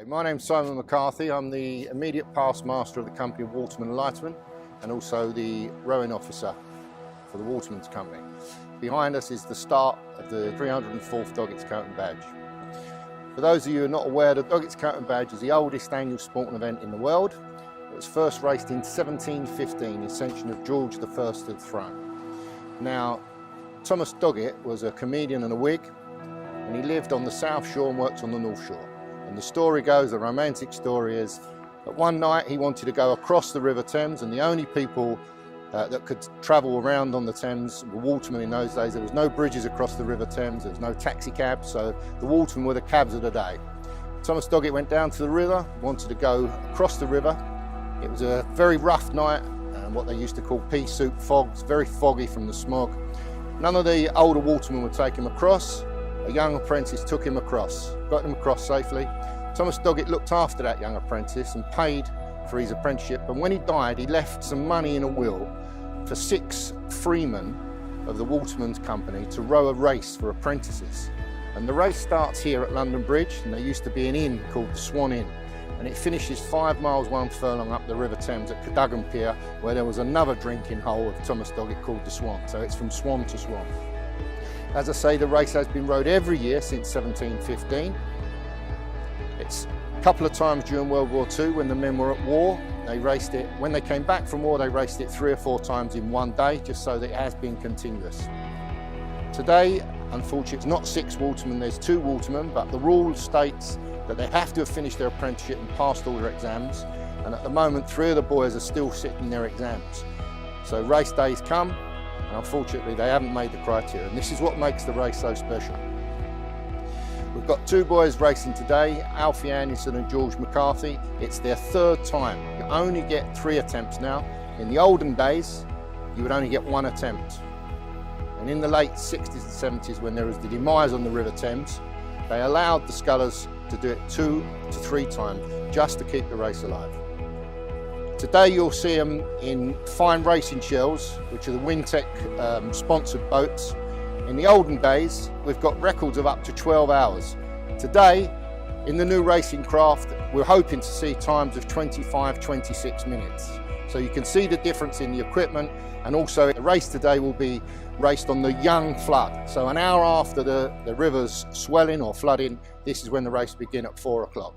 My name's Simon McCarthy. I'm the immediate past master of the company of Waterman and Lighterman and also the rowing officer for the Waterman's company. Behind us is the start of the 304th Doggett's Coat and Badge. For those of you who are not aware, the Doggett's Coat and Badge is the oldest annual sporting event in the world. It was first raced in 1715, the ascension of George I to the throne. Now, Thomas Doggett was a comedian and a Whig, and he lived on the South Shore and worked on the North Shore. And the story goes, the romantic story is, that one night he wanted to go across the River Thames, and the only people that could travel around on the Thames were watermen in those days. There was no bridges across the River Thames, there was no taxi cabs, so the watermen were the cabs of the day. Thomas Doggett went down to the river, wanted to go across the river. It was a very rough night, what they used to call pea soup fog. It's very foggy from the smog. None of the older watermen would take him across. A young apprentice took him across, got him across safely. Thomas Doggett looked after that young apprentice and paid for his apprenticeship, and when he died he left some money in a will for 6 freemen of the Waterman's Company to row a race for apprentices. And the race starts here at London Bridge, and there used to be an inn called the Swan Inn, and it finishes 5 miles 1 furlong up the River Thames at Cadogan Pier, where there was another drinking hole of Thomas Doggett called the Swan, so it's from Swan to Swan. As I say, the race has been rowed every year since 1715. It's a couple of times during World War II when the men were at war. They raced it. When they came back from war, they raced it 3 or 4 times in one day, just so that it has been continuous. Today, unfortunately, it's not 6 watermen, there's 2 watermen, but the rule states that they have to have finished their apprenticeship and passed all their exams. And at the moment, 3 of the boys are still sitting their exams. So race days come, and unfortunately they haven't made the criteria, and this is what makes the race so special. We've got 2 boys racing today, Alfie Anderson and George McCarthy. It's their 3rd time. You only get 3 attempts now. In the olden days, you would only get 1 attempt. And in the late 60s and 70s, when there was the demise on the River Thames, they allowed the scullers to do it 2 to 3 times, just to keep the race alive. Today you'll see them in fine racing shells, which are the WinTech sponsored boats. In the olden days, we've got records of up to 12 hours. Today, in the new racing craft, we're hoping to see times of 25, 26 minutes. So you can see the difference in the equipment, and also the race today will be raced on the young flood. So an hour after the river's swelling or flooding, this is when the race begins at 4 o'clock.